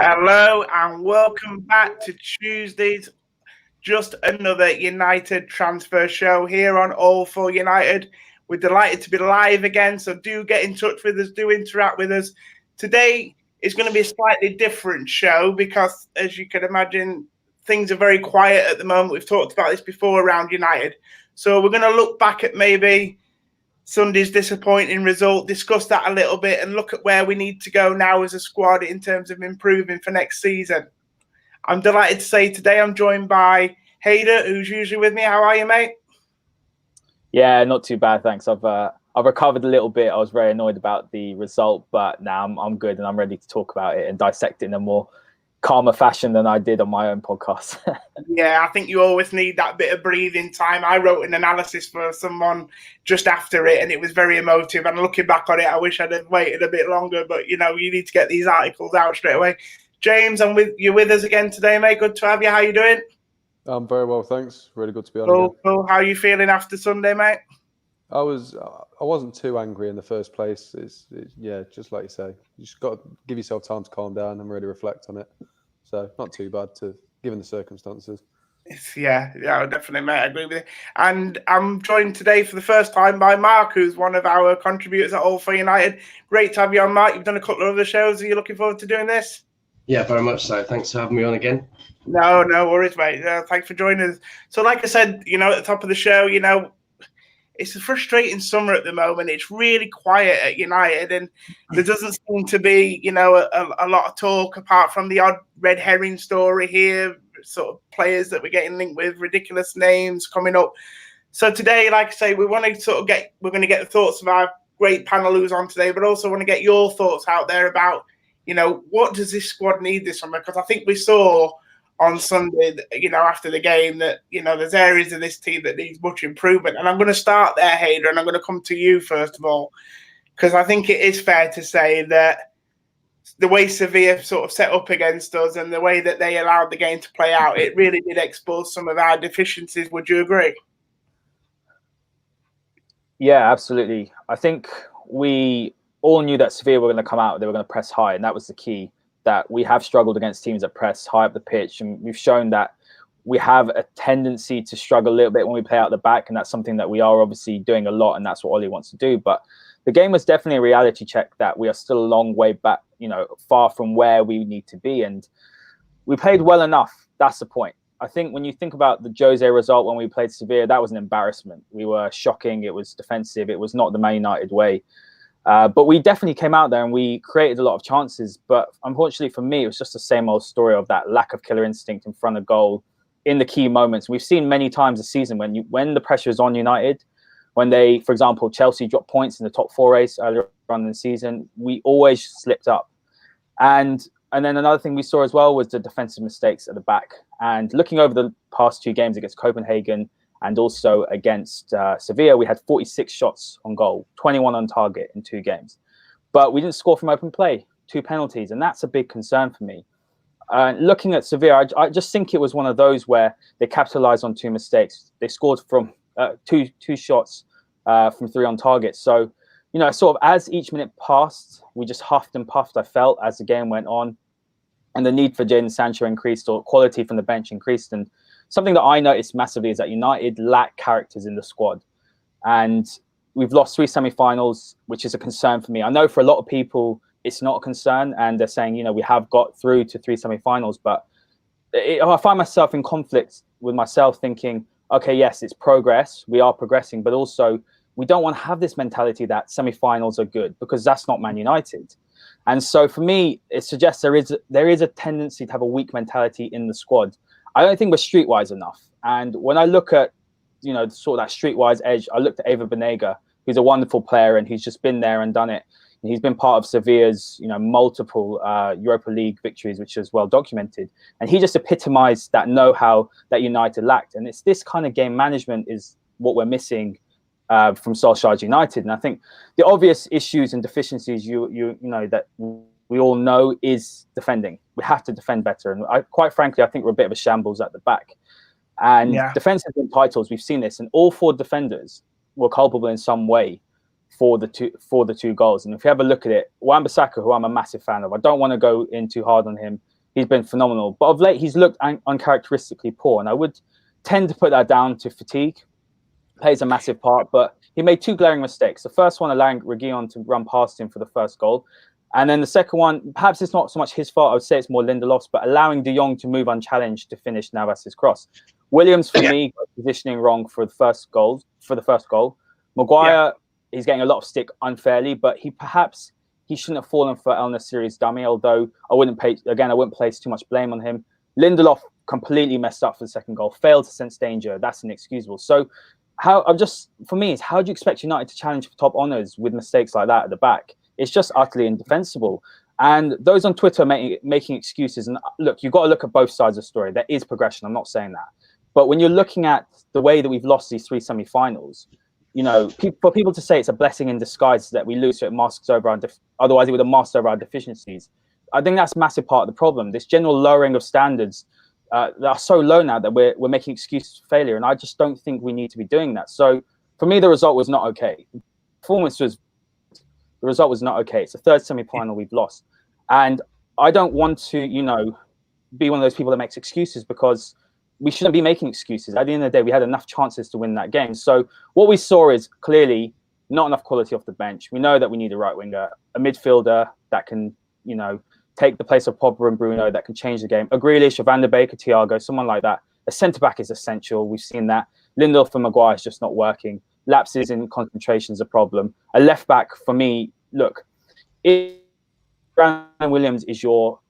Hello and welcome back to Tuesday's Just Another United Transfer Show here on All for United. We're delighted to be live again, so do get in touch with us, do interact with us. Today is going to be a slightly different show because, as you can imagine, things are very quiet at the moment. We've talked about this before around United. So we're going to look back at maybe Sunday's disappointing result, discuss that a little bit and look at where we need to go now as a squad in terms of improving for next season. I'm delighted to say today I'm joined by Hayder, who's usually with me. How are you, mate? Yeah, not too bad, thanks. I've recovered a little bit. I was very annoyed about the result, but now I'm good and I'm ready to talk about it and dissect it in a more calmer fashion than I did on my own podcast. Yeah, I think you always need that bit of breathing time. I wrote an analysis for someone just after it and it was very emotive. And looking back on it, I wish I'd have waited a bit longer, but you need to get these articles out straight away. James, you're with us again today, mate. Good to have you. How you doing? I'm very well, thanks. Really good to be on again. Cool. How are you feeling after Sunday, mate? I wasn't too angry in the first place. It's just like you say, you just got to give yourself time to calm down and really reflect on it. So not too bad given the circumstances. Yeah, definitely, mate. I agree with you. And I'm joined today for the first time by Mark, who's one of our contributors at All for United. Great to have you on, Mark. You've done a couple of other shows. Are you looking forward to doing this? Yeah, very much so. Thanks for having me on again. No worries, mate. Thanks for joining us. So like I said, at the top of the show, it's a frustrating summer at the moment. It's really quiet at United and there doesn't seem to be, a lot of talk apart from the odd red herring story here, sort of players that we're getting linked with, ridiculous names coming up. So today, like I say, we're going to get the thoughts of our great panel who's on today, but also want to get your thoughts out there about, what does this squad need this summer? Because I think we saw on Sunday, after the game that, there's areas of this team that needs much improvement. And I'm going to start there, Hayder, and I'm going to come to you first of all, because I think it is fair to say that the way Sevilla sort of set up against us and the way that they allowed the game to play out, it really did expose some of our deficiencies. Would you agree? Yeah, absolutely. I think we all knew that Sevilla were going to come out, they were going to press high, and that was the key. That we have struggled against teams that press high up the pitch, and we've shown that we have a tendency to struggle a little bit when we play out the back, and that's something that we are obviously doing a lot, and that's what Ollie wants to do. But the game was definitely a reality check that we are still a long way back, far from where we need to be, and we played well enough. That's the point. I think when you think about the Jose result when we played Sevilla, that was an embarrassment. We were shocking. It was defensive. It was not the Man United way. But we definitely came out there and we created a lot of chances. But unfortunately for me, it was just the same old story of that lack of killer instinct in front of goal in the key moments. We've seen many times this season when the pressure is on United, when they, for example, Chelsea dropped points in the top 4 race earlier on in the season, we always slipped up. And then another thing we saw as well was the defensive mistakes at the back. And looking over the past 2 games against Copenhagen and also against Sevilla, we had 46 shots on goal, 21 on target in 2 games. But we didn't score from open play, 2 penalties, and that's a big concern for me. Looking at Sevilla, I just think it was one of those where they capitalized on 2 mistakes. They scored from two shots from 3 on target. So, sort of as each minute passed, we just huffed and puffed, I felt, as the game went on. And the need for Jadon Sancho increased, or quality from the bench increased. And something that I noticed massively is that United lack characters in the squad. And we've lost 3 semi-finals, which is a concern for me. I know for a lot of people, it's not a concern. And they're saying, we have got through to 3 semi-finals. But I find myself in conflict with myself thinking, okay, yes, it's progress. We are progressing. But also, we don't want to have this mentality that semi-finals are good, because that's not Man United. And so for me, it suggests there is a tendency to have a weak mentality in the squad. I don't think we're streetwise enough. And when I look at, sort of that streetwise edge, I looked at Eva Banega, who's a wonderful player, and he's just been there and done it. And he's been part of Sevilla's, multiple Europa League victories, which is well documented. And he just epitomized that know-how that United lacked. And it's this kind of game management is what we're missing from Solskjaer's United. And I think the obvious issues and deficiencies that we all know is defending. We have to defend better. And quite frankly, I think we're a bit of a shambles at the back. And defensive titles, we've seen this, and all 4 defenders were culpable in some way for the two goals. And if you have a look at it, Wan-Bissaka, who I'm a massive fan of, I don't want to go in too hard on him he's been phenomenal. But of late, he's looked uncharacteristically poor, and I would tend to put that down to fatigue. Plays a massive part, but he made two glaring mistakes. The first one, allowing Reguilon to run past him for the first goal. And then the second one, perhaps it's not so much his fault. I would say it's more Lindelof's, but allowing De Jong to move unchallenged to finish Navas's cross. Williams, for me, got positioning wrong for the first goal. Maguire, he's getting a lot of stick unfairly, but he shouldn't have fallen for El Nassiri's dummy, although I wouldn't place too much blame on him. Lindelof completely messed up for the second goal, failed to sense danger. That's inexcusable. So how do you expect United to challenge for top honours with mistakes like that at the back? It's just utterly indefensible. And those on Twitter making excuses, and look, you've got to look at both sides of the story. There is progression. I'm not saying that. But when you're looking at the way that we've lost these 3 semi-finals, for people to say it's a blessing in disguise that we lose, so it masks over otherwise it would have masked over our deficiencies. I think that's a massive part of the problem. This general lowering of standards that are so low now that we're making excuses for failure, and I just don't think we need to be doing that. So for me, the result was not okay. The result was not okay. It's the 3rd semi-final we've lost, and I don't want to, be one of those people that makes excuses, because we shouldn't be making excuses. At the end of the day, we had enough chances to win that game. So what we saw is clearly not enough quality off the bench. We know that we need a right winger, a midfielder that can, take the place of Pogba and Bruno, that can change the game. A Grealish, a Van der Beek, a Thiago, someone like that. A centre-back is essential. We've seen that. Lindelof and Maguire is just not working. Lapses in concentration is a problem. A left-back, for me, look, if Brandon Williams is your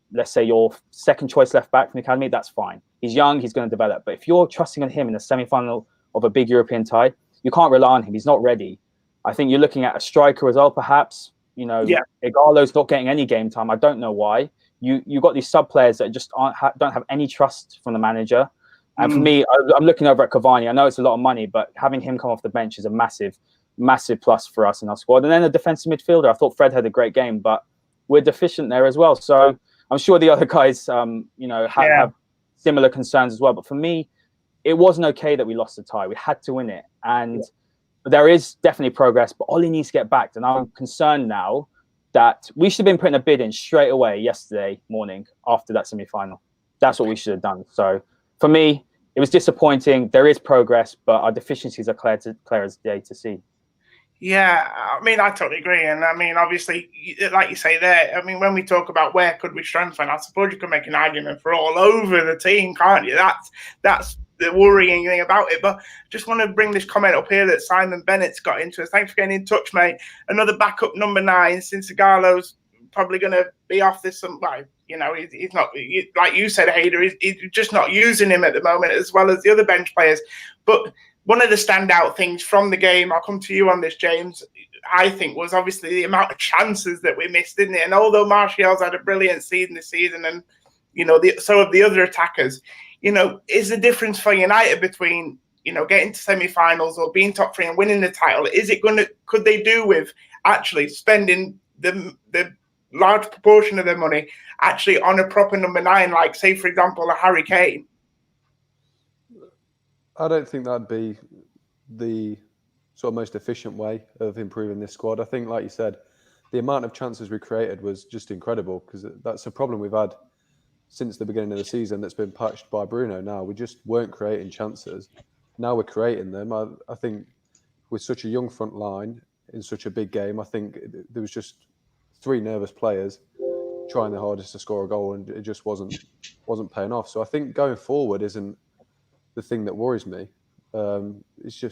second choice left-back from the academy, that's fine. He's young, he's going to develop. But if you're trusting on him in the semi-final of a big European tie, you can't rely on him. He's not ready. I think you're looking at a striker as well, perhaps. Igalo's not getting any game time. I don't know why. You've got these sub-players that just don't have any trust from the manager. And for me, I'm looking over at Cavani. I know it's a lot of money, but having him come off the bench is a massive, massive plus for us in our squad. And then a defensive midfielder. I thought Fred had a great game, but we're deficient there as well. So I'm sure the other guys, have similar concerns as well. But for me, it wasn't okay that we lost the tie. We had to win it. And there is definitely progress, but Ollie needs to get backed. And I'm concerned now that we should have been putting a bid in straight away yesterday morning after that semi-final. That's what we should have done. So for me, it was disappointing. There is progress, but our deficiencies are clear as day to see. Yeah, I mean, I totally agree. And I mean, obviously, like you say there, I mean, when we talk about where could we strengthen, I suppose you can make an argument for all over the team, can't you? That's the worrying thing about it. But just want to bring this comment up here that Simon Bennett's got into us. Thanks for getting in touch, mate. Another backup number 9, since Igalo's probably going to be off this. He's not, like you said, Hader, he's just not using him at the moment, as well as the other bench players. But one of the standout things from the game, I'll come to you on this, James, I think was obviously the amount of chances that we missed, didn't it? And although Martial's had a brilliant season this season, and, so have the other attackers, is the difference for United between, getting to semi-finals or being top 3 and winning the title, could they do with actually spending the large proportion of their money actually on a proper number 9, like, say, for example, a Harry Kane? I don't think that'd be the sort of most efficient way of improving this squad. I think, like you said, the amount of chances we created was just incredible, because that's a problem we've had since the beginning of the season that's been patched by Bruno now. We just weren't creating chances. Now we're creating them. I think with such a young front line in such a big game, I think there was just 3 nervous players trying their hardest to score a goal, and it just wasn't paying off. So I think going forward isn't the thing that worries me. It's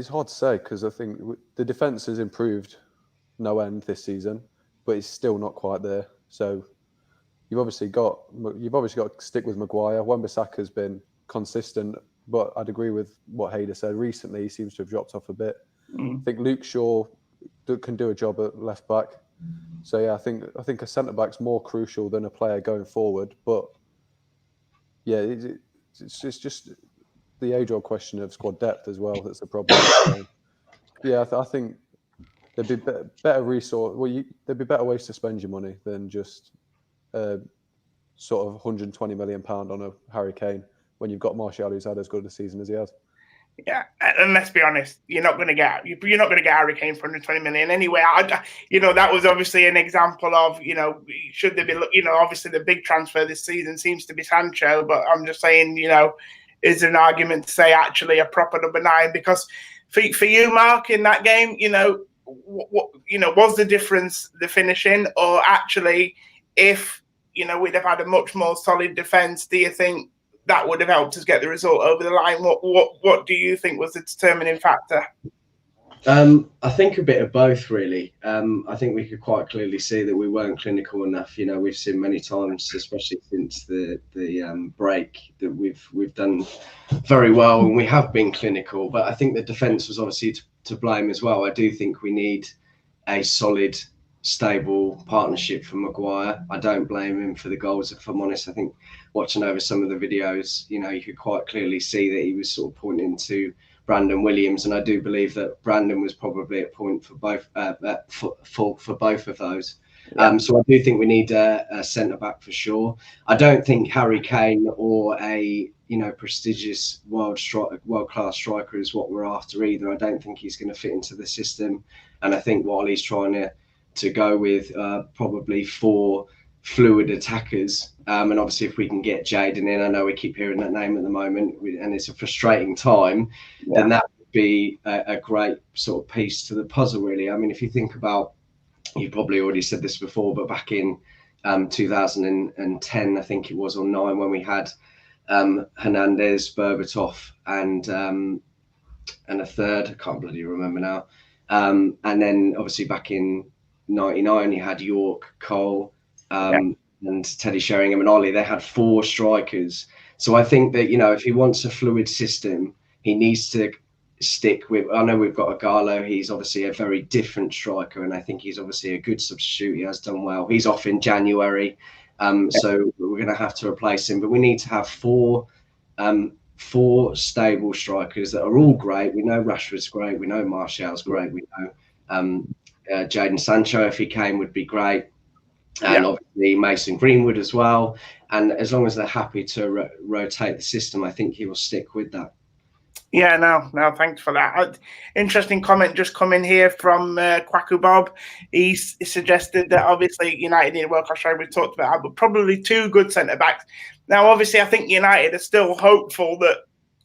hard to say, because I think the defence has improved no end this season, but it's still not quite there. So you've obviously got to stick with Maguire. Wan-Bissaka's been consistent, but I'd agree with what Hader said. Recently, he seems to have dropped off a bit. I think Luke Shaw can do a job at left back. So yeah, I think a centre back's more crucial than a player going forward. But yeah, it's just the age-old question of squad depth as well that's the problem. Yeah, I think there'd be better resource. Well, there'd be better ways to spend your money than just sort of £120 million on a Harry Kane when you've got Martial, who's had as good a season as he has. Yeah, and let's be honest, you're not going to get Harry Kane for 120 million anyway. That was obviously an example of, should there be, obviously the big transfer this season seems to be Sancho, but I'm just saying, is there an argument to say actually a proper number 9? Because for you, Mark, in that game, was the difference the finishing, or actually if we'd have had a much more solid defence, do you think that would have helped us get the result over the line? What do you think was the determining factor? I think a bit of both, really. I think we could quite clearly see that we weren't clinical enough. We've seen many times, especially since the break, that we've done very well and we have been clinical. But I think the defence was obviously to blame as well. I do think we need a solid, stable partnership for Maguire. I don't blame him for the goals, if I'm honest. I think watching over some of the videos, you could quite clearly see that he was sort of pointing to Brandon Williams, and I do believe that Brandon was probably at point for both for both of those. Yeah. So I do think we need a centre back for sure. I don't think Harry Kane or a prestigious world class striker is what we're after either. I don't think he's going to fit into the system, and I think what he's trying to go with probably 4 fluid attackers, and obviously if we can get Jadon in, I know we keep hearing that name at the moment and it's a frustrating time, then that would be a great sort of piece to the puzzle, really. I mean, if you think about, you've probably already said this before, but back in 2010, I think it was, or 9, when we had Hernandez, Berbatov and a third, I can't bloody remember now, and then obviously back in 99 you had York, Cole, and Teddy Sheringham and Ollie. They had 4 strikers. So I think that, if he wants a fluid system, he needs to stick with, I know we've got Agallo. He's obviously a very different striker, and I think he's obviously a good substitute. He has done well. He's off in January. So we're going to have to replace him. But we need to have 4 stable strikers that are all great. We know Rashford's great. We know Martial's great. We know Jadon Sancho, if he came, would be great. And obviously Mason Greenwood as well. And as long as they're happy to rotate the system, I think he will stick with that. Yeah, no, thanks for that. Interesting comment just coming here from Kwaku Bob. He suggested that obviously United need a world-class striker. We talked about that, but probably 2 good centre-backs. Now, obviously, I think United are still hopeful that,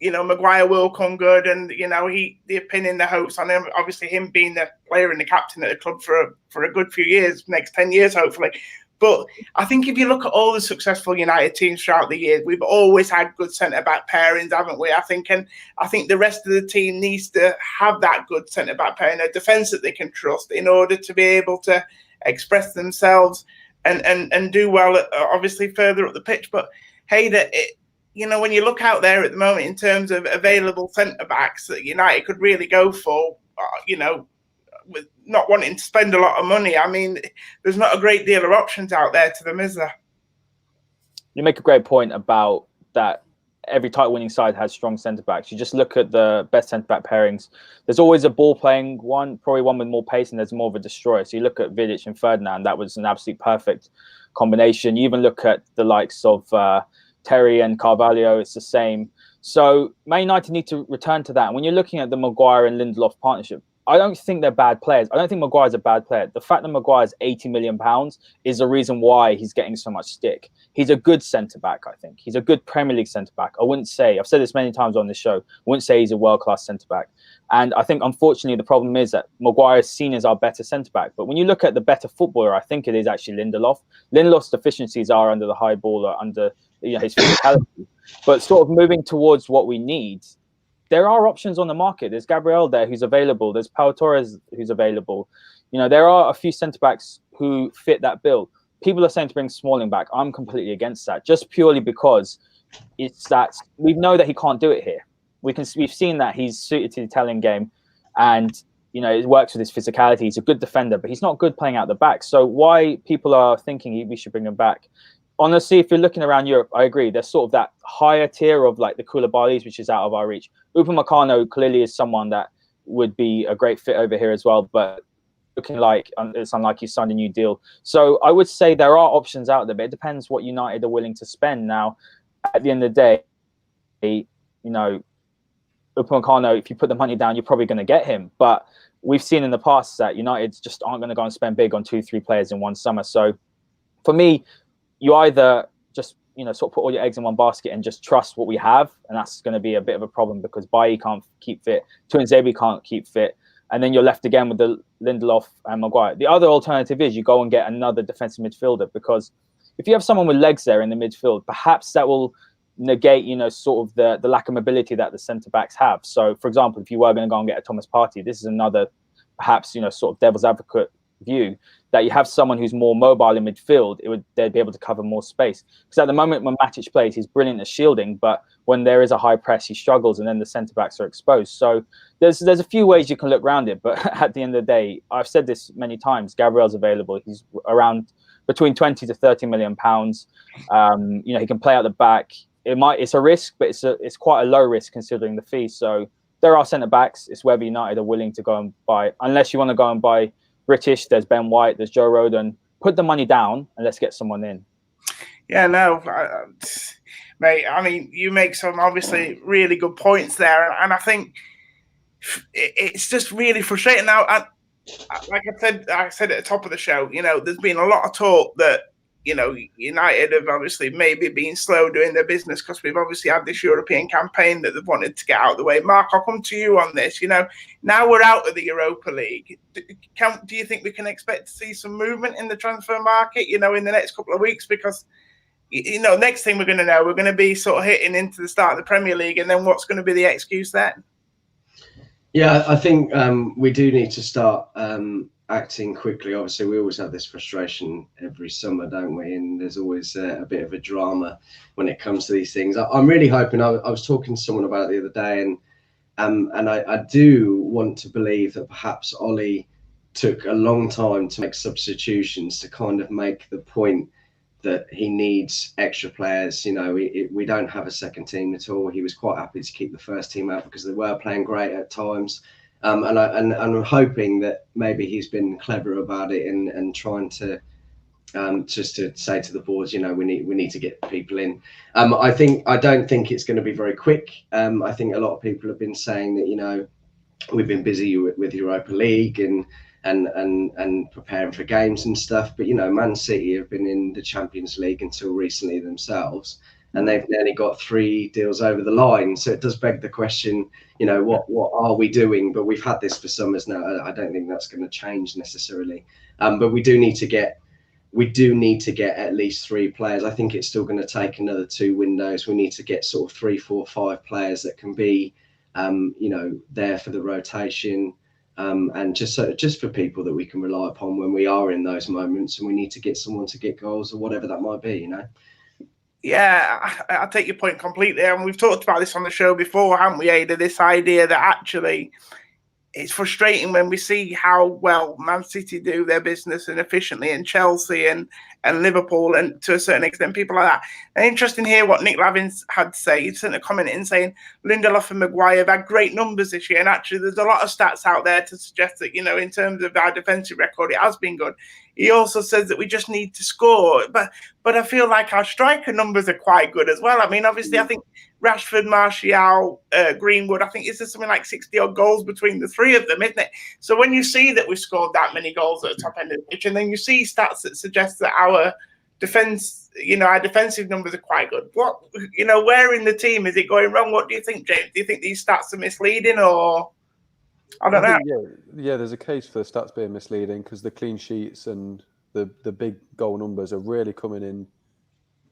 Maguire will come good, and, they're pinning their hopes on him. Obviously, him being the player and the captain at the club for a good few years, next 10 years, hopefully. But I think if you look at all the successful United teams throughout the years, we've always had good centre-back pairings, haven't we? I think the rest of the team needs to have that good centre-back pairing, a defence that they can trust in order to be able to express themselves and do well, obviously, further up the pitch. But, hey, when you look out there at the moment in terms of available centre-backs that United could really go for, with not wanting to spend a lot of money, I mean, there's not a great deal of options out there to them, is there? You make a great point about that. Every title-winning side has strong centre-backs. You just look at the best centre-back pairings. There's always a ball-playing one, probably one with more pace, and there's more of a destroyer. So you look at Vidic and Ferdinand, that was an absolute perfect combination. You even look at the likes of Terry and Carvalho, it's the same. So Man United need to return to that. And when you're looking at the Maguire and Lindelof partnership, I don't think they're bad players. I don't think Maguire's a bad player. The fact that Maguire's £80 million is the reason why he's getting so much stick. He's a good centre-back, I think. He's a good Premier League centre-back. I wouldn't say, I've said this many times on this show, I wouldn't say he's a world-class centre-back. And I think, unfortunately, the problem is that Maguire is seen as our better centre-back. But when you look at the better footballer, I think it is actually Lindelof. Lindelof's deficiencies are under the high ball or under his physicality. But sort of moving towards what we need, there are options on the market. There's Gabriel there who's available. There's Pau Torres who's available. There are a few centre-backs who fit that bill. People are saying to bring Smalling back. I'm completely against that, just purely because it's that we know that he can't do it here. We've seen that he's suited to the Italian game, and it works with his physicality. He's a good defender, but he's not good playing out the back. So why people are thinking we should bring him back? Honestly, if you're looking around Europe, I agree. There's sort of that higher tier of like the Koulibalis, which is out of our reach. Upamecano clearly is someone that would be a great fit over here as well, but looking like it's unlikely he signed a new deal. So I would say there are options out there, but it depends what United are willing to spend. Now, at the end of the day, Upamecano, if you put the money down, you're probably going to get him. But we've seen in the past that United just aren't going to go and spend big on 2-3 players in one summer. So for me, you either just sort of put all your eggs in one basket and just trust what we have, and that's going to be a bit of a problem because Bailly can't keep fit, Tuanzebe can't keep fit, and then you're left again with the Lindelof and Maguire. The other alternative is you go and get another defensive midfielder, because if you have someone with legs there in the midfield, perhaps that will negate, sort of the lack of mobility that the centre backs have. So, for example, if you were going to go and get a Thomas Partey, this is another, perhaps, sort of devil's advocate view, that you have someone who's more mobile in midfield, they'd be able to cover more space. Because at the moment when Matic plays, he's brilliant at shielding, but when there is a high press, he struggles, and then the centre backs are exposed. So there's a few ways you can look around it, but at the end of the day, I've said this many times, Gabriel's available. He's around between 20 to 30 million pounds. He can play out the back. It's a risk, but it's quite a low risk considering the fee. So there are centre backs. It's whether United are willing to go and buy, unless you want to go and buy British. There's Ben White, there's Joe Rodon. Put the money down and let's get someone in. Yeah, no, mate. I mean, you make some obviously really good points there, and I think it's just really frustrating now. Like I said at the top of the show, there's been a lot of talk that United have obviously maybe been slow doing their business because we've obviously had this European campaign that they've wanted to get out of the way. Mark, I'll come to you on this. Now we're out of the Europa League. Do you think we can expect to see some movement in the transfer market, in the next couple of weeks? Because, next thing we're going to know, we're going to be sort of hitting into the start of the Premier League, and then what's going to be the excuse then? Yeah, I think we do need to start acting quickly. Obviously, we always have this frustration every summer, don't we? And there's always a bit of a drama when it comes to these things. I'm really hoping. I was talking to someone about it the other day, and I do want to believe that perhaps Ollie took a long time to make substitutions to kind of make the point that he needs extra players. We don't have a second team at all. He was quite happy to keep the first team out because they were playing great at times. And I'm hoping that maybe he's been clever about it and trying to just to say to the boards, we need to get people in. I don't think it's going to be very quick. I think a lot of people have been saying that we've been busy with Europa League and preparing for games and stuff. But Man City have been in the Champions League until recently themselves, and they've nearly got 3 deals over the line. So it does beg the question, what are we doing? But we've had this for summers now. I don't think that's going to change necessarily. But we do need to get at least 3 players. I think it's still going to take another 2 windows. We need to get sort of 3, 4, 5 players that can be, there for the rotation. And just for people that we can rely upon when we are in those moments, and we need to get someone to get goals or whatever that might be, Yeah, I take your point completely. And we've talked about this on the show before, haven't we, Ada? This idea that actually it's frustrating when we see how well Man City do their business and efficiently, and Chelsea and Liverpool, and to a certain extent people like that. And interesting to hear what Nick Lavin had to say. He sent a comment in saying Lindelof and Maguire have had great numbers this year, and actually there's a lot of stats out there to suggest that in terms of our defensive record it has been good. He also says that we just need to score, but I feel like our striker numbers are quite good as well. I mean, obviously, I think Rashford, Martial, Greenwood, I think it's something like 60-odd goals between the 3 of them, isn't it? So when you see that we've scored that many goals at the top end of the pitch, and then you see stats that suggest that our defense, our defensive numbers are quite good. What, where in the team is it going wrong? What do you think, James? Do you think these stats are misleading, or I don't know? Yeah, there's a case for the stats being misleading because the clean sheets and the big goal numbers are really coming in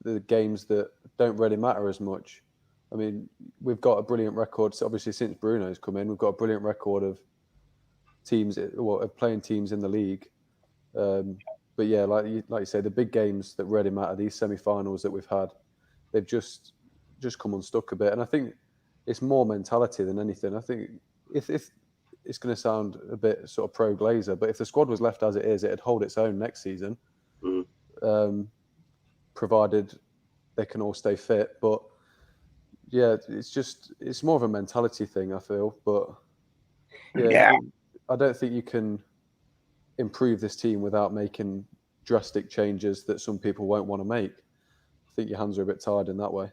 the games that don't really matter as much. I mean, we've got a brilliant record. So obviously, since Bruno's come in, we've got a brilliant record of playing teams in the league. But yeah, like you say, the big games that really matter, these semi-finals that we've had, they've just come unstuck a bit. And I think it's more mentality than anything. I think if it's going to sound a bit sort of pro-Glazer, but if the squad was left as it is, it'd hold its own next season, provided they can all stay fit. But yeah, it's more of a mentality thing, I feel. But yeah. I don't think you can improve this team without making drastic changes that some people won't want to make. I think your hands are a bit tired in that way.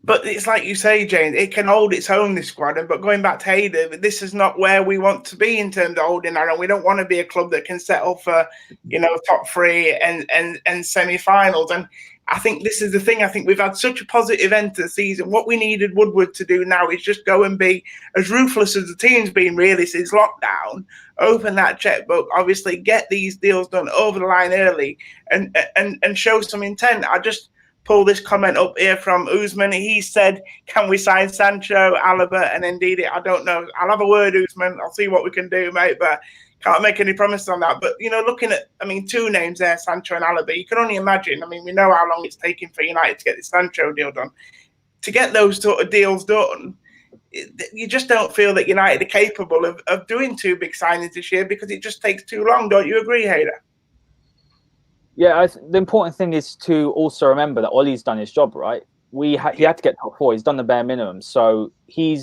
But it's like you say, James, it can hold its own, this squad. But going back to Hayden, this is not where we want to be in terms of holding our own. We don't want to be a club that can settle for, top three and semi-finals. And I think this is the thing. I think we've had such a positive end to the season. What we needed Woodward to do now is just go and be as ruthless as the team's been really since lockdown. Open that checkbook, obviously get these deals done over the line early and show some intent. I just pull this comment up here from Usman. He said, can we sign Sancho, Alaba, and indeed I don't know. I'll have a word, Usman. I'll see what we can do, mate, but can't make any promises on that. But, looking at, two names there, Sancho and Alaba, you can only imagine. We know how long it's taking for United to get the Sancho deal done. To get those sort of deals done, you just don't feel that United are capable of doing two big signings this year because it just takes too long. Don't you agree, Hayder? Yeah, the important thing is to also remember that Ollie's done his job, right? He had to get top four. He's done the bare minimum. So we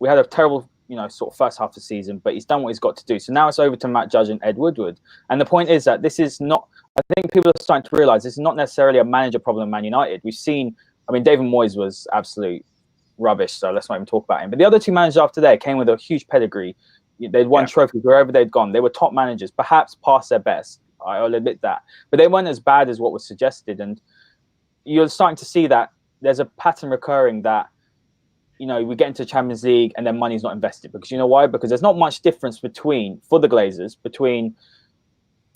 had a terrible, sort of first half of the season, but he's done what he's got to do. So now it's over to Matt Judge and Ed Woodward. And the point is that this is not, I think people are starting to realise this is not necessarily a manager problem in Man United. We've seen, David Moyes was absolute rubbish, so let's not even talk about him. But the other two managers after that came with a huge pedigree. They'd won trophies wherever they'd gone. They were top managers, perhaps past their best. I'll admit that. But they weren't as bad as what was suggested. And you're starting to see that there's a pattern recurring that, we get into the Champions League and then money's not invested. Because you know why? Because there's not much difference for the Glazers, between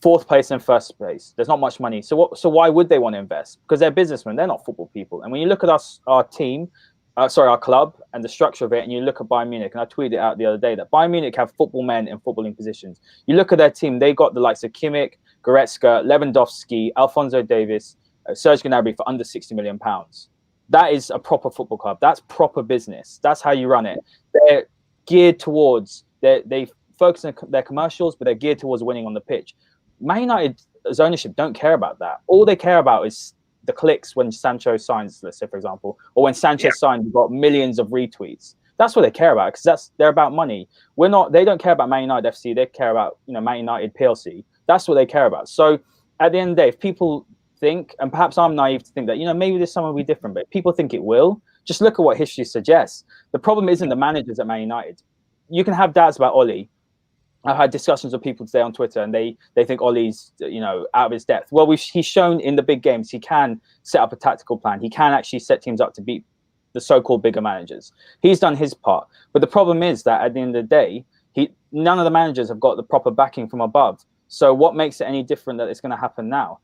fourth place and first place. There's not much money. So why would they want to invest? Because they're businessmen. They're not football people. And when you look at our team, our club and the structure of it, and you look at Bayern Munich, and I tweeted out the other day that Bayern Munich have football men in footballing positions. You look at their team, they got the likes of Kimmich, Goretzka, Lewandowski, Alphonso Davies, Serge Gnabry for under £60 million. That is a proper football club. That's proper business. That's how you run it. They're geared towards, they focus on their commercials, but they're geared towards winning on the pitch. Man United's ownership don't care about that. All they care about is the clicks when Sancho signs, let's say, for example, or when Sanchez signed, you've got millions of retweets. That's what they care about, because they're about money. They don't care about Man United FC. They care about, Man United PLC. That's what they care about. So at the end of the day, if people think, and perhaps I'm naive to think that, maybe this summer will be different, but if people think it will, just look at what history suggests. The problem isn't the managers at Man United. You can have doubts about Ollie. I've had discussions with people today on Twitter, and they think Ollie's, out of his depth. Well, he's shown in the big games he can set up a tactical plan. He can actually set teams up to beat the so-called bigger managers. He's done his part. But the problem is that at the end of the day, none of the managers have got the proper backing from above. So what makes it any different that it's going to happen now?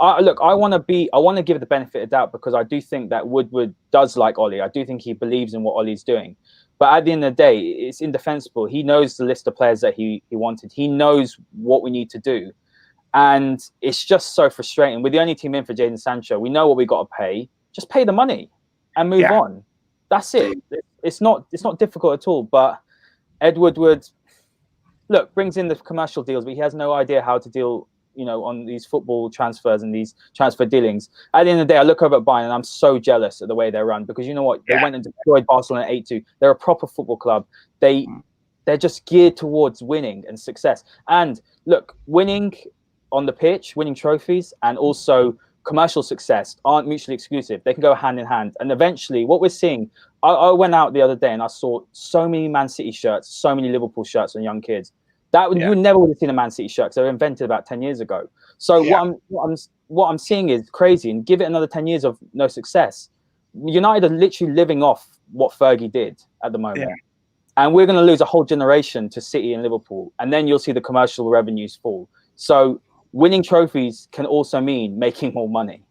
I want to give the benefit of doubt, because I do think that Woodward does like Ollie. I do think he believes in what Ollie's doing. But at the end of the day, it's indefensible. He knows the list of players that he wanted. He knows what we need to do. And it's just so frustrating. We're the only team in for Jadon Sancho. We know what we got to pay. Just pay the money and move on. That's it. It's not difficult at all. But Ed Woodward, brings in the commercial deals, but he has no idea how to deal, on these football transfers and these transfer dealings. At the end of the day, I look over at Bayern and I'm so jealous of the way they run, because you know what? They went and destroyed Barcelona 8-2. They're a proper football club. They're just geared towards winning and success. And look, winning on the pitch, winning trophies, and also commercial success aren't mutually exclusive. They can go hand in hand. And eventually, what we're seeing, I went out the other day and I saw so many Man City shirts, so many Liverpool shirts on young kids. You never would have seen a Man City shirt, because they were invented about 10 years ago. So what I'm seeing is crazy, and give it another 10 years of no success. United are literally living off what Fergie did at the moment. And we're going to lose a whole generation to City and Liverpool. And then you'll see the commercial revenues fall. So winning trophies can also mean making more money.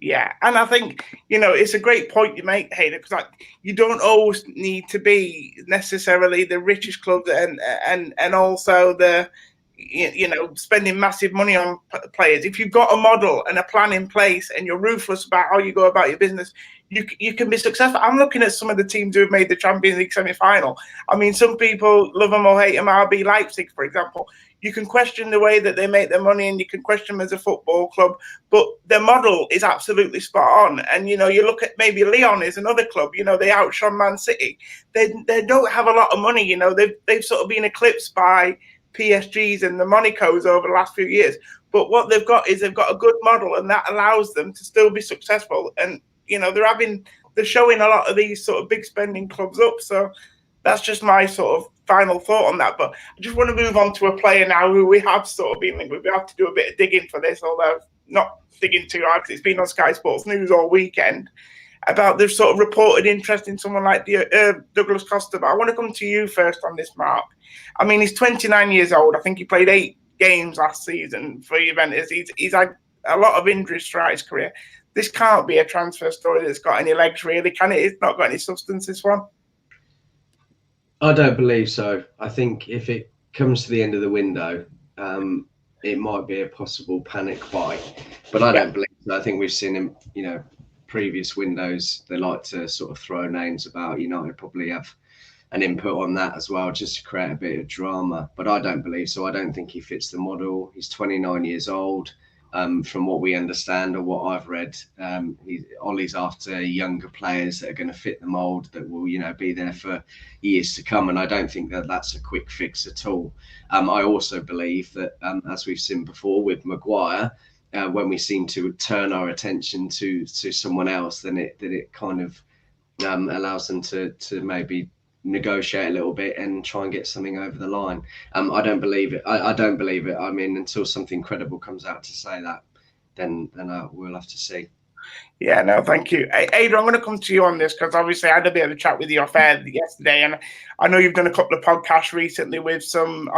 Yeah, and I think, it's a great point you make, Hayder, because you don't always need to be necessarily the richest club and also the, spending massive money on players. If you've got a model and a plan in place and you're ruthless about how you go about your business, you can be successful. I'm looking at some of the teams who have made the Champions League semi-final. Some people love them or hate them. RB Leipzig, for example. You can question the way that they make their money, and you can question them as a football club, but their model is absolutely spot on. And, you look at maybe Lyon is another club, they outshone Man City. They don't have a lot of money, they've sort of been eclipsed by PSGs and the Monacos over the last few years. But what they've got is they've got a good model, and that allows them to still be successful. And, they're having they're showing a lot of these sort of big spending clubs up. So that's just my sort of final thought on that. But I just want to move on to a player now who we have sort of been linked with. We have to do a bit of digging for this, although not digging too hard because it's been on Sky Sports News all weekend about the sort of reported interest in someone like Douglas Costa. But I want to come to you first on this, Mark. I mean, he's 29 years old. I think he played 8 games last season for Juventus. He's had a lot of injuries throughout his career. This can't be a transfer story that's got any legs, really, can it? It's not got any substance, this one. I don't believe so. I think if it comes to the end of the window, it might be a possible panic buy, but I don't believe so. I think we've seen him, previous windows, they like to sort of throw names about. United probably have an input on that as well, just to create a bit of drama. But I don't believe so. I don't think he fits the model. He's 29 years old. From what we understand or what I've read, Ollie's after younger players that are going to fit the mould, that will, be there for years to come. And I don't think that that's a quick fix at all. I also believe that, as we've seen before with Maguire, when we seem to turn our attention to someone else, then it kind of allows them to maybe negotiate a little bit and try and get something over the line. I don't believe it. I don't believe it. I mean, until something credible comes out to say that, then we'll have to see. Yeah, no, thank you. Ada, I'm going to come to you on this because obviously I had a bit of a chat with you off air yesterday, and I know you've done a couple of podcasts recently with some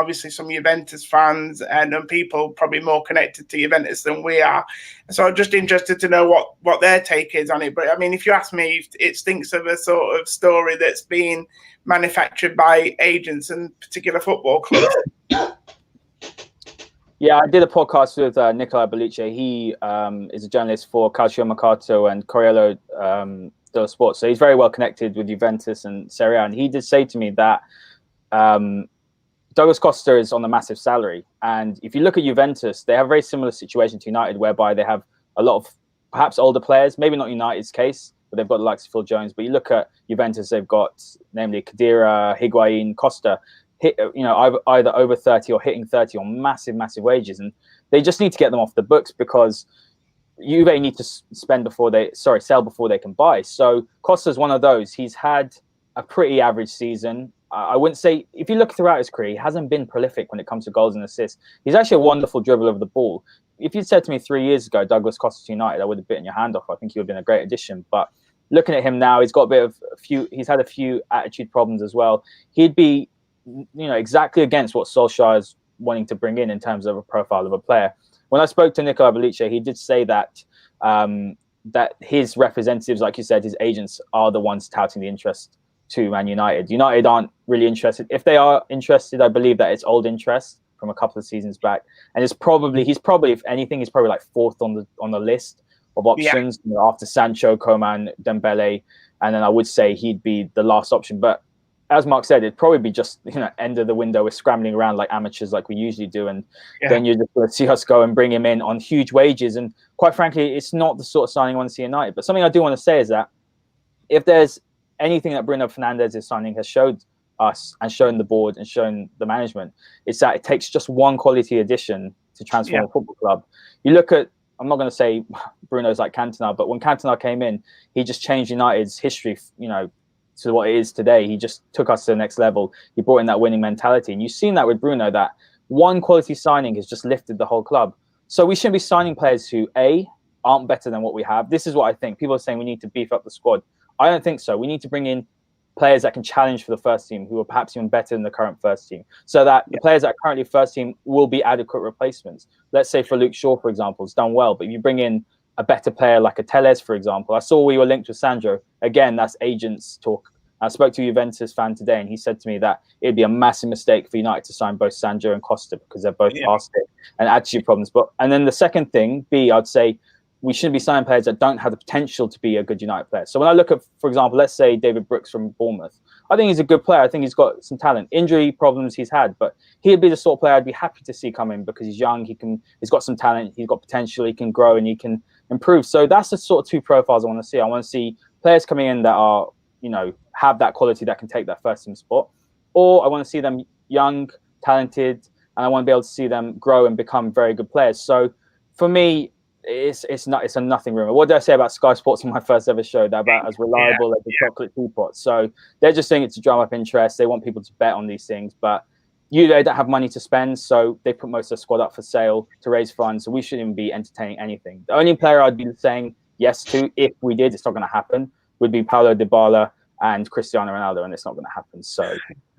Juventus fans and people probably more connected to Juventus than we are. So I'm just interested to know what their take is on it. But I mean, if you ask me, it stinks of a sort of story that's been manufactured by agents and particular football clubs. Yeah, I did a podcast with Nicola Bellucci. He is a journalist for Calcio Mercato and Corriere dello Sport. So he's very well connected with Juventus and Serie A. And he did say to me that Douglas Costa is on a massive salary. And if you look at Juventus, they have a very similar situation to United, whereby they have a lot of perhaps older players, maybe not United's case, but they've got the likes of Phil Jones. But you look at Juventus, they've got namely Khedira, Higuain, Costa, either over 30 or hitting 30 on massive wages, and they just need to get them off the books because Juve need to sell before they can buy. So Costa's one of those. He's had a pretty average season. I wouldn't say, if you look throughout his career, he hasn't been prolific when it comes to goals and assists. He's actually a wonderful dribbler of the ball. If you'd said to me 3 years ago, Douglas Costa to United, I would have bitten your hand off. I think he would have been a great addition. But looking at him now, he's got he's had a few attitude problems as well. He'd be exactly against what Solskjaer is wanting to bring in terms of a profile of a player. When I spoke to Nicola Bellucci, he did say that that his representatives, like you said, his agents are the ones touting the interest to Man United. United aren't really interested. If they are interested, I believe that it's old interest from a couple of seasons back. And he's probably, if anything, he's probably like 4th on the list of options after Sancho, Coman, Dembele. And then I would say he'd be the last option. But as Mark said, it'd probably be just end of the window. We're scrambling around like amateurs, like we usually do, and then you're just going to see us go and bring him in on huge wages. And quite frankly, it's not the sort of signing I want to see United. But something I do want to say is that if there's anything that Bruno Fernandes's signing has showed us and shown the board and shown the management, it's that it takes just one quality addition to transform a football club. You look at, I'm not going to say Bruno's like Cantona, but when Cantona came in, he just changed United's history, to what it is today. He just took us to the next level. He brought in that winning mentality. And you've seen that with Bruno, that one quality signing has just lifted the whole club. So we shouldn't be signing players who, A, aren't better than what we have. This is what I think. People are saying we need to beef up the squad. I don't think so. We need to bring in players that can challenge for the first team, who are perhaps even better than the current first team, so that the players that are currently first team will be adequate replacements. Let's say for Luke Shaw, for example, it's done well, but if you bring in a better player like a Telles, for example. I saw we were linked with Sandro. Again, that's agents talk. I spoke to a Juventus fan today, and he said to me that it'd be a massive mistake for United to sign both Sandro and Costa because they're both past it and attitude problems. And then the second thing, B, I'd say we shouldn't be signing players that don't have the potential to be a good United player. So when I look at, for example, let's say David Brooks from Bournemouth, I think he's a good player. I think he's got some talent. Injury problems he's had, but he'd be the sort of player I'd be happy to see come in because he's young. He's got some talent. He's got potential. He can grow and he can improve. So that's the sort of two profiles I want to see. I want to see players coming in that are, have that quality that can take that first team spot, or I want to see them young, talented, and I want to be able to see them grow and become very good players. So for me, it's a nothing rumor. What did I say about Sky Sports on my first ever show? They're about as reliable as the chocolate teapot. So they're just saying it to drum up interest. They want people to bet on these things, but they don't have money to spend, so they put most of the squad up for sale to raise funds. So we shouldn't even be entertaining anything. The only player I'd be saying yes to, if we did, it's not going to happen, would be Paulo Dybala and Cristiano Ronaldo, and it's not going to happen. So,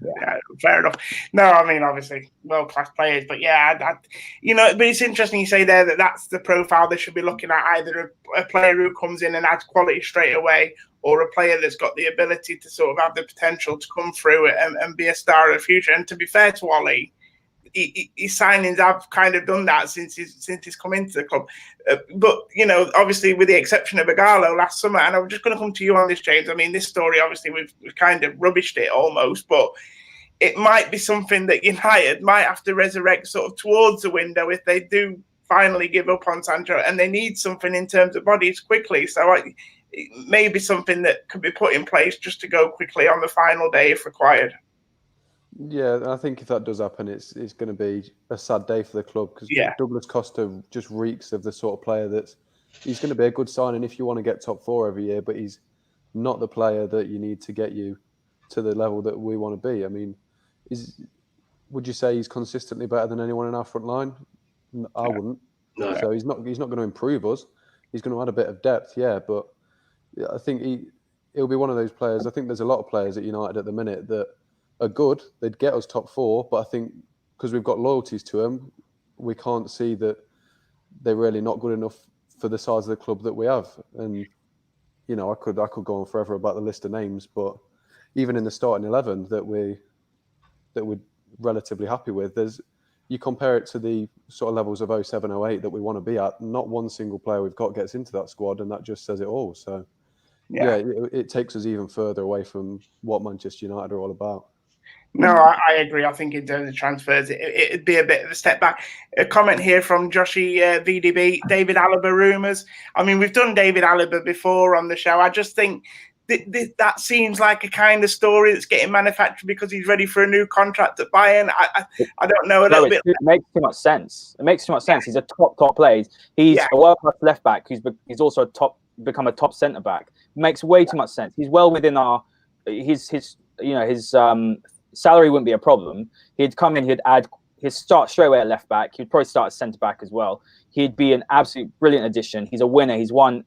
yeah, fair enough. No, I mean, obviously, world-class players, but yeah, but it's interesting you say there that that's the profile they should be looking at, either a player who comes in and adds quality straight away, or a player that's got the ability to sort of have the potential to come through and be a star of the future. And to be fair to Ollie, his signings have kind of done that since he's come into the club. But, obviously with the exception of Ighalo last summer, and I'm just going to come to you on this, James. I mean, this story, obviously we've kind of rubbished it almost, but it might be something that United might have to resurrect sort of towards the window if they do finally give up on Sancho, and they need something in terms of bodies quickly. So it may be something that could be put in place just to go quickly on the final day if required. Yeah, I think if that does happen, it's going to be a sad day for the club, because Douglas Costa just reeks of the sort of player he's going to be a good signing if you want to get top 4 every year, but he's not the player that you need to get you to the level that we want to be. I mean, would you say he's consistently better than anyone in our front line? I wouldn't. No. So he's not going to improve us. He's going to add a bit of depth, but I think he'll be one of those players. I think there's a lot of players at United at the minute that are good. They'd get us top 4, but I think because we've got loyalties to them, we can't see that they're really not good enough for the size of the club that we have. And I could go on forever about the list of names, but even in the starting 11 that we're relatively happy with, you compare it to the sort of levels of 07, 08 that we want to be at, not one single player we've got gets into that squad, and that just says it all. So it takes us even further away from what Manchester United are all about. No, I agree. I think in terms of transfers, it'd be a bit of a step back. A comment here from Joshy VDB, David Alaba rumours. I mean, we've done David Alaba before on the show. I just think that seems like a kind of story that's getting manufactured because he's ready for a new contract at Bayern. I don't know. It makes too much sense. It makes too much sense. He's a top player. He's a world-class left back. He's also become a top centre back. It makes way too much sense. He's well within his salary wouldn't be a problem. He'd come in, he'd start straight away at left back. He'd probably start at centre back as well. He'd be an absolute brilliant addition. He's a winner. He's won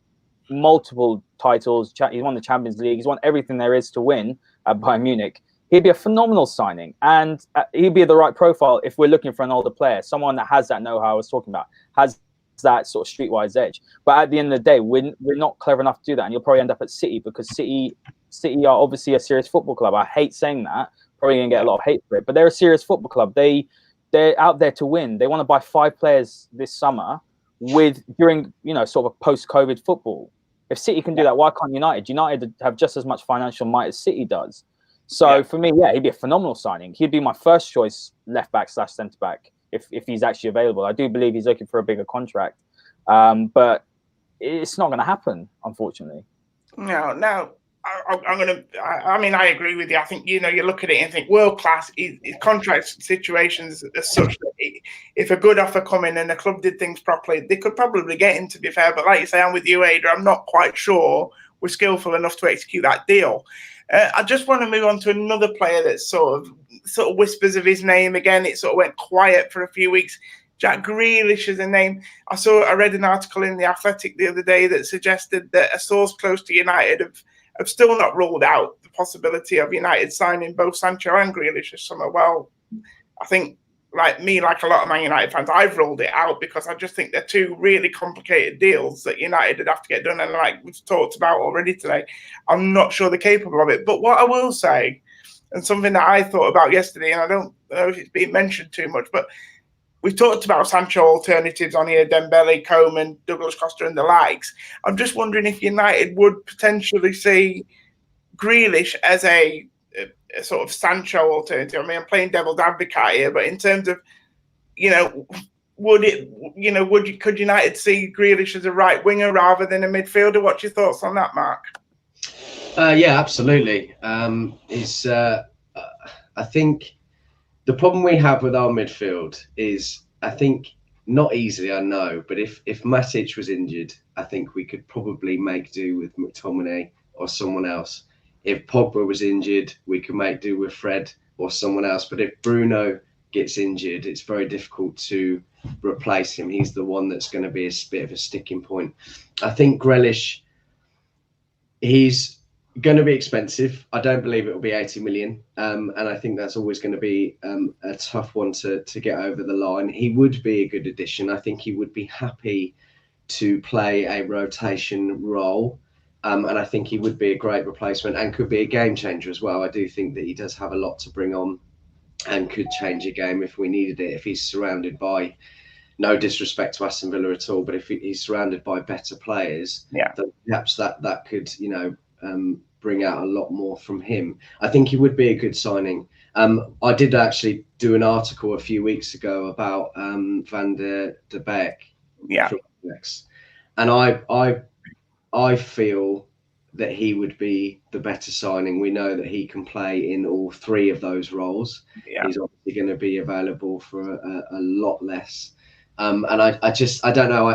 multiple titles. He's won the Champions League. He's won everything there is to win at Bayern Munich. He'd be a phenomenal signing, and he'd be the right profile if we're looking for an older player, someone that has that know-how I was talking about, has that sort of streetwise edge. But at the end of the day, we're not clever enough to do that, and you'll probably end up at City, because City are obviously a serious football club. I hate saying that. Probably going to get a lot of hate for it, but they're a serious football club. They're out there to win. They want to buy 5 players this summer during sort of post-COVID football. If City can do that, why can't United? United have just as much financial might as City does. So for me, he'd be a phenomenal signing. He'd be my first choice left back / centre back if he's actually available. I do believe he's looking for a bigger contract, but it's not going to happen, unfortunately. No. I agree with you. I think, you look at it and think world class. Contract situations as such that if a good offer come in and the club did things properly, they could probably get him, to be fair. But like you say, I'm with you, Ada. I'm not quite sure we're skillful enough to execute that deal. I just want to move on to another player that sort of whispers of his name again. It sort of went quiet for a few weeks. Jack Grealish is a name. I read an article in The Athletic the other day that suggested that a source close to United have still not ruled out the possibility of United signing both Sancho and Grealish this summer. Well, I think, like a lot of Man United fans, I've ruled it out because I just think they're 2 really complicated deals that United would have to get done. And like we've talked about already today, I'm not sure they're capable of it. But what I will say, and something that I thought about yesterday, and I don't know if it's been mentioned too much, but we've talked about Sancho alternatives on here, Dembele, Coman, Douglas Costa and the likes. I'm just wondering if United would potentially see Grealish as a sort of Sancho alternative. I mean, I'm playing devil's advocate here, but in terms of, could United see Grealish as a right winger rather than a midfielder? What's your thoughts on that, Mark? Yeah, absolutely. I think the problem we have with our midfield is, I think not easily, I know, but if Matic was injured, I think we could probably make do with McTominay or someone else. If Pogba was injured, we could make do with Fred or someone else. But if Bruno gets injured, it's very difficult to replace him. He's the one that's going to be a bit of a sticking point. I think Grealish, he's going to be expensive. I don't believe it will be 80 million. And I think that's always going to be a tough one to get over the line. He would be a good addition. I think he would be happy to play a rotation role. And I think he would be a great replacement and could be a game changer as well. I do think that he does have a lot to bring on and could change a game if we needed it, if he's surrounded by, no disrespect to Aston Villa at all, but if he's surrounded by better players, then perhaps that could, bring out a lot more from him. I think he would be a good signing. I did actually do an article a few weeks ago about Van de Beek. Yeah. And I feel that he would be the better signing. We know that he can play in all three of those roles. Yeah. He's obviously going to be available for a lot less. And I don't know.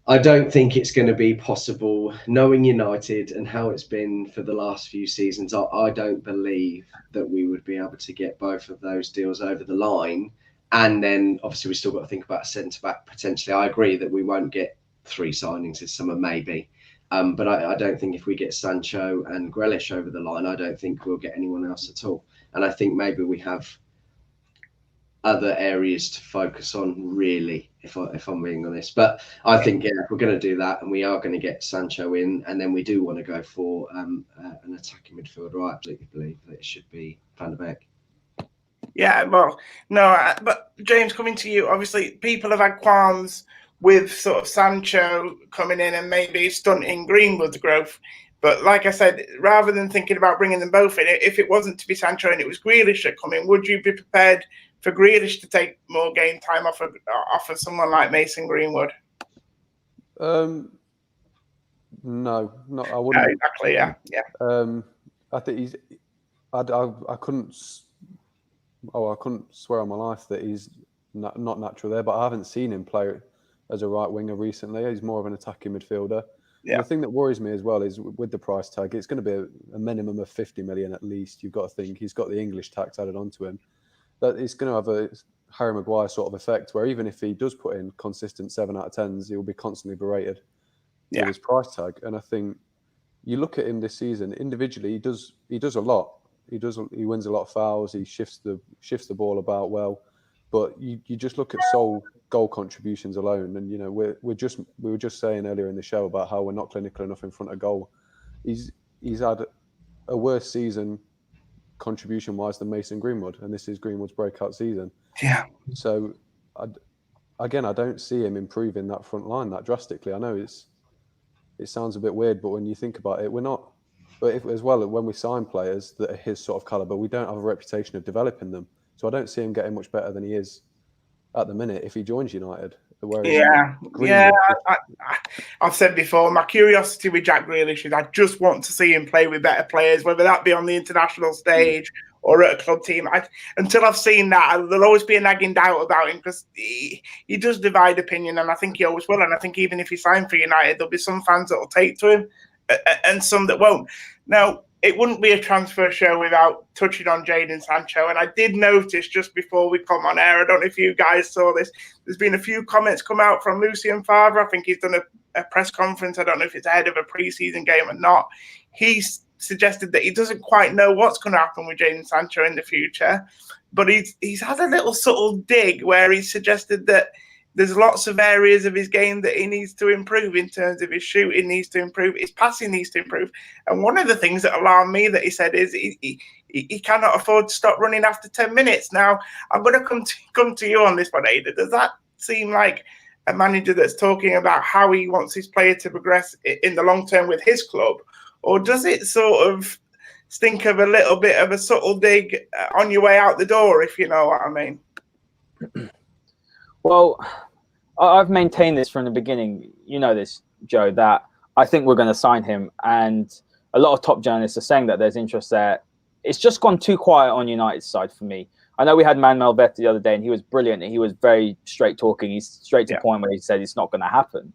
I don't think it's going to be possible, knowing United and how it's been for the last few seasons. I don't believe that we would be able to get both of those deals over the line. And then obviously we still got to think about a centre-back potentially. I agree that we won't get 3 signings this summer, maybe. But I don't think if we get Sancho and Grealish over the line, I don't think we'll get anyone else at all. And I think maybe we have other areas to focus on, really, if I'm being honest. But I think, if we're going to do that and we are going to get Sancho in, and then we do want to go for an attacking midfielder, I absolutely believe that it should be Van de Beek. Yeah, well, no, but James, coming to you, obviously people have had qualms with sort of Sancho coming in and maybe stunting Greenwood's growth. But like I said, rather than thinking about bringing them both in, if it wasn't to be Sancho and it was Grealish that come in, would you be prepared for Grealish to take more game time off of someone like Mason Greenwood? No, I wouldn't. No, exactly, yeah. I think I couldn't swear on my life that he's not natural there, but I haven't seen him play as a right winger recently. He's more of an attacking midfielder. Yeah. The thing that worries me as well is with the price tag, it's going to be a minimum of 50 million at least. You've got to think he's got the English tax added onto him. That it's going to have a Harry Maguire sort of effect where even if he does put in consistent 7 out of 10s, he will be constantly berated with his price tag. And I think you look at him this season individually, he does a lot. He wins a lot of fouls. He shifts the ball about well. But you just look at sole goal contributions alone, and we were just saying earlier in the show about how we're not clinical enough in front of goal. He's had a worse season contribution wise than Mason Greenwood, and this is Greenwood's breakout season. Yeah. So I don't see him improving that front line that drastically. I know it sounds a bit weird, but when you think about it, we're not. But as well, when we sign players that are his sort of caliber, we don't have a reputation of developing them. So I don't see him getting much better than he is at the minute if he joins United. I've said before, my curiosity with Jack Grealish is I just want to see him play with better players, whether that be on the international stage or at a club team. Until I've seen that, there'll always be a nagging doubt about him because he does divide opinion, and I think he always will. And I think even if he signed for United, there'll be some fans that will take to him and some that won't. Now, it wouldn't be a transfer show without touching on Jadon Sancho. And I did notice just before we come on air, I don't know if you guys saw this, there's been a few comments come out from Lucien Favre. I think he's done a press conference. I don't know if it's ahead of a pre-season game or not. He's suggested that he doesn't quite know what's going to happen with Jadon Sancho in the future. But he's had a little subtle dig where he suggested that there's lots of areas of his game that he needs to improve in terms of his shooting needs to improve, his passing needs to improve. And one of the things that alarmed me that he said is he cannot afford to stop running after 10 minutes. Now, I'm going to come to you on this one, Ada. Does that seem like a manager that's talking about how he wants his player to progress in the long term with his club? Or does it sort of stink of a little bit of a subtle dig on your way out the door, if you know what I mean? Well, I've maintained this from the beginning. You know this, Joe, that I think we're going to sign him. And a lot of top journalists are saying that there's interest there. It's just gone too quiet on United's side for me. I know we had Manuel Vet the other day, and he was brilliant. And he was very straight talking. He's straight to the point where he said it's not going to happen.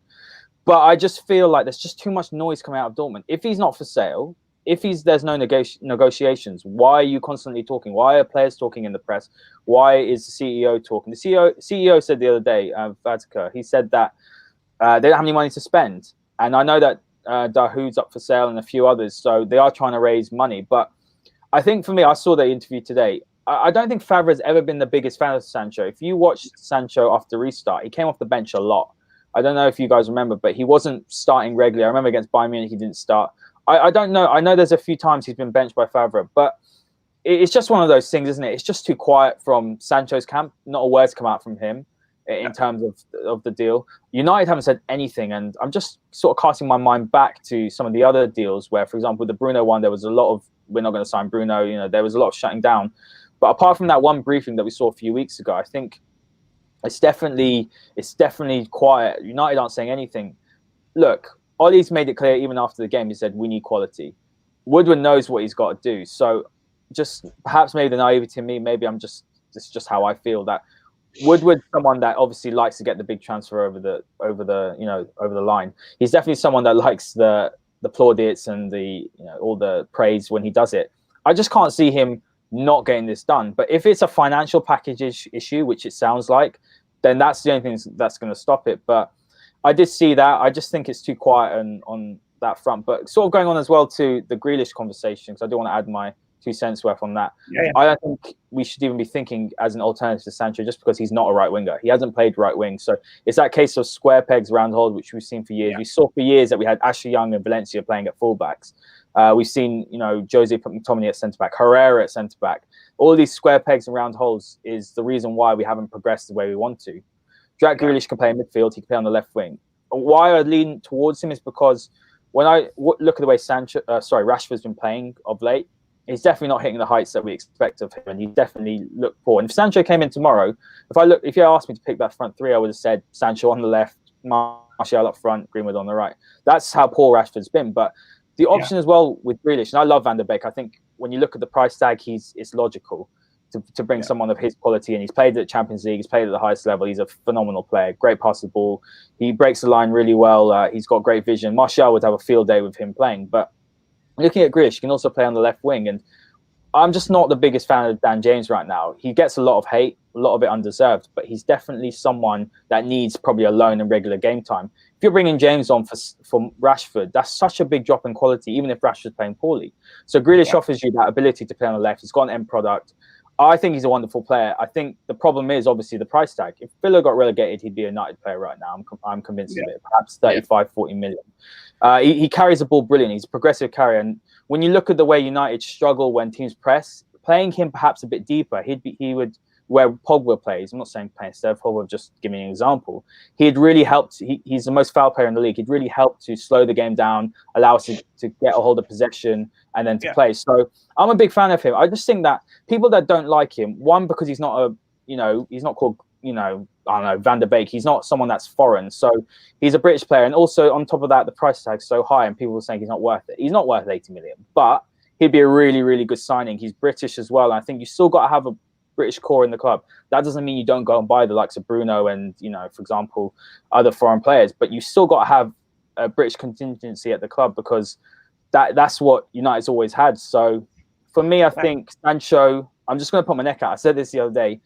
But I just feel like there's just too much noise coming out of Dortmund. If he's not for sale, if there's no negotiations, why are you constantly talking? Why are players talking in the press? Why is the CEO talking? The CEO said the other day, Vadka, he said that they don't have any money to spend. And I know that Dahoud's up for sale and a few others, so they are trying to raise money. But I think for me, I saw the interview today. I don't think Favre has ever been the biggest fan of Sancho. If you watched Sancho after restart, he came off the bench a lot. I don't know if you guys remember, but he wasn't starting regularly. I remember against Bayern Munich, he didn't start. I don't know. I know there's a few times he's been benched by Favre, but it's just one of those things, isn't it? It's just too quiet from Sancho's camp. Not a word's come out from him in terms of the deal. United haven't said anything, and I'm just sort of casting my mind back to some of the other deals where, for example, the Bruno one, there was a lot of, we're not going to sign Bruno. You know, there was a lot of shutting down. But apart from that one briefing that we saw a few weeks ago, I think it's definitely quiet. United aren't saying anything. Look, Ollie's made it clear even after the game. He said we need quality. Woodward knows what he's got to do. So just perhaps maybe the naivety in me. Maybe this is just how I feel, that Woodward's someone that obviously likes to get the big transfer over the line. He's definitely someone that likes the plaudits and all the praise when he does it. I just can't see him not getting this done. But if it's a financial package issue, which it sounds like, then that's the only thing that's going to stop it. But I did see that. I just think it's too quiet on that front. But sort of going on as well to the Grealish conversation, because I do want to add my 2 cents worth on that. Yeah. I don't think we should even be thinking as an alternative to Sancho just because he's not a right winger. He hasn't played right wing. So it's that case of square pegs, round holes, which we've seen for years. Yeah. We saw for years that we had Ashley Young and Valencia playing at fullbacks. We've seen, Jose McTominay at centre-back, Herrera at centre-back. All these square pegs and round holes is the reason why we haven't progressed the way we want to. Jack Grealish can play in midfield. He can play on the left wing. Why I lean towards him is because when I look at the way Rashford's been playing of late, he's definitely not hitting the heights that we expect of him, and he definitely looked poor. And if Sancho came in tomorrow, if you asked me to pick that front three, I would have said Sancho on the left, Martial up front, Greenwood on the right. That's how poor Rashford's been. But the option as well with Grealish, and I love Van der Beek. I think when you look at the price tag, it's logical to bring someone of his quality, and he's played at Champions League, he's played at the highest level, he's a phenomenal player, great pass the ball, he breaks the line really well, he's got great vision. Martial would have a field day with him playing, but looking at Grealish, he can also play on the left wing, and I'm just not the biggest fan of Dan James right now. He gets a lot of hate, a lot of it undeserved, but he's definitely someone that needs probably a loan and regular game time. If you're bringing James on for Rashford, that's such a big drop in quality, even if Rashford's playing poorly. So Grealish offers you that ability to play on the left. He's got an end product. I think he's a wonderful player. I think the problem is obviously the price tag. If Villa got relegated, he'd be a United player right now. I'm convinced of it. Perhaps 35, 40 million. He carries the ball brilliantly. He's a progressive carrier. And when you look at the way United struggle when teams press, playing him perhaps a bit deeper, he would where Pogba plays. I'm not saying playing instead of Pogba, just giving an example. He'd really helped. He's the most foul player in the league. He'd really helped to slow the game down, allow us to get a hold of possession and then to play. So I'm a big fan of him. I just think that people that don't like him, one, because he's not he's not called, I don't know, Van der Beek. He's not someone that's foreign. So he's a British player. And also on top of that, the price tag's so high and people are saying he's not worth it. He's not worth 80 million, but he'd be a really, really good signing. He's British as well. And I think you still got to have a British core in the club. That doesn't mean you don't go and buy the likes of Bruno and, for example, other foreign players, but you still got to have a British contingency at the club because that's what United's always had. So for me, I think Sancho, I'm just going to put my neck out. I said this the other day.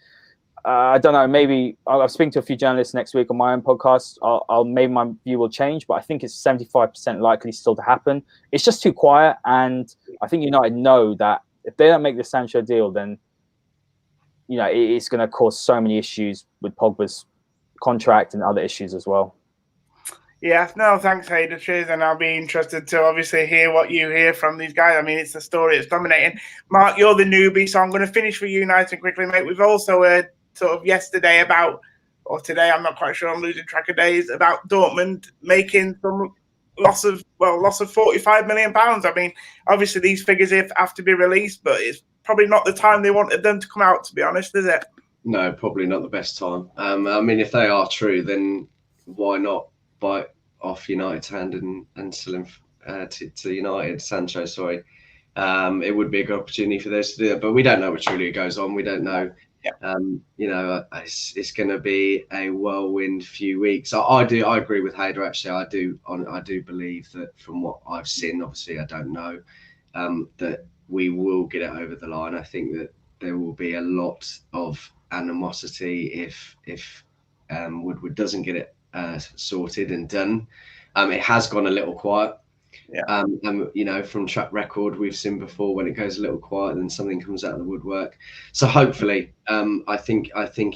I don't know, maybe I'll speak to a few journalists next week on my own podcast. Maybe my view will change, but I think it's 75% likely still to happen. It's just too quiet. And I think United know that if they don't make the Sancho deal, then it's going to cause so many issues with Pogba's contract and other issues as well. Yeah, no, thanks, Hayden. Cheers, and I'll be interested to obviously hear what you hear from these guys. I mean, it's the story that's dominating. Mark, you're the newbie, so I'm going to finish for you nice and quickly, mate. We've also heard sort of yesterday or today, I'm not quite sure, I'm losing track of days, about Dortmund making some loss of 45 million pounds. I mean, obviously these figures have to be released, but it's probably not the time they wanted them to come out, to be honest, is it? No, probably not the best time. I mean, if they are true, then why not buy off United's hand and sell him to United, Sancho, sorry. it would be a good opportunity for those to do that. But we don't know what truly goes on. We don't know. Yeah. You know, it's going to be a whirlwind few weeks. I agree with Hader. Actually, I do believe that from what I've seen, obviously I don't know, that we will get it over the line. I think that there will be a lot of animosity if Woodward doesn't get it sorted and done. It has gone a little quiet. Yeah. And you know, from track record, we've seen before when it goes a little quiet, then something comes out of the woodwork. So hopefully, I think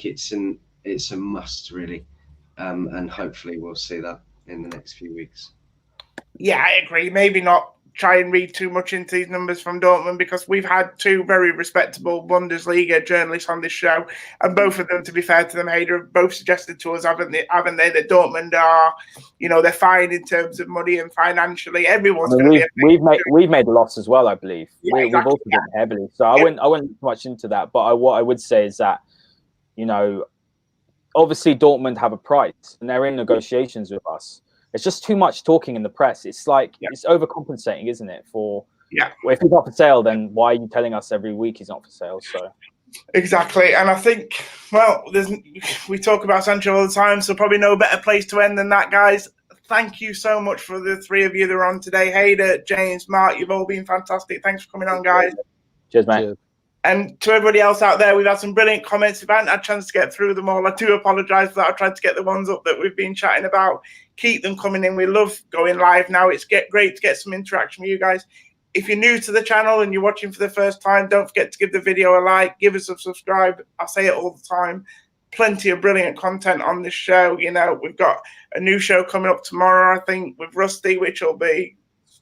it's a must really, and hopefully we'll see that in the next few weeks. Yeah, I agree. Maybe not try and read too much into these numbers from Dortmund, because we've had two very respectable Bundesliga journalists on this show, and both of them, to be fair to them, Hader, have both suggested to us, haven't they, that Dortmund are, you know, they're fine in terms of money and financially. Everyone's going to be. We've made a loss as well, I believe. Yeah, We've also been heavily. So I wouldn't look much into that. But what I would say is that, you know, obviously Dortmund have a price and they're in negotiations with us. It's just too much talking in the press. It's like it's overcompensating, isn't it? Well, if he's not for sale, then why are you telling us every week he's not for sale? So exactly, and I think, well, we talk about Sancho all the time, so probably no better place to end than that, guys. Thank you so much for the three of you that are on today. Hader, James, Mark, you've all been fantastic. Thanks for coming on, guys. Cheers, mate. Cheers. And to everybody else out there, we've had some brilliant comments. If I haven't had a chance to get through them all, I do apologise for that. I tried to get the ones up that we've been chatting about. Keep them coming in. We love going live now. It's great to get some interaction with you guys. If you're new to the channel and you're watching for the first time, don't forget to give the video a like, give us a subscribe. I say it all the time. Plenty of brilliant content on this show. You know, we've got a new show coming up tomorrow, I think, with Rusty, which will be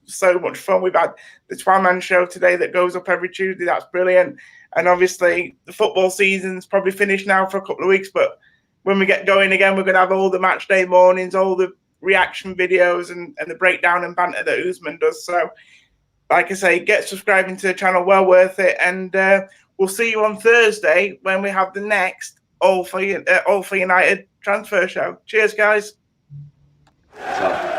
so much fun. We've had the Twaman show today that goes up every Tuesday. That's brilliant. And obviously the football season's probably finished now for a couple of weeks, but when we get going again, we're going to have all the match day mornings, all the reaction videos and the breakdown and banter that Usman does. So like I say, get subscribing to the channel, well worth it. And we'll see you on Thursday when we have the next All for United transfer show. Cheers, guys. So.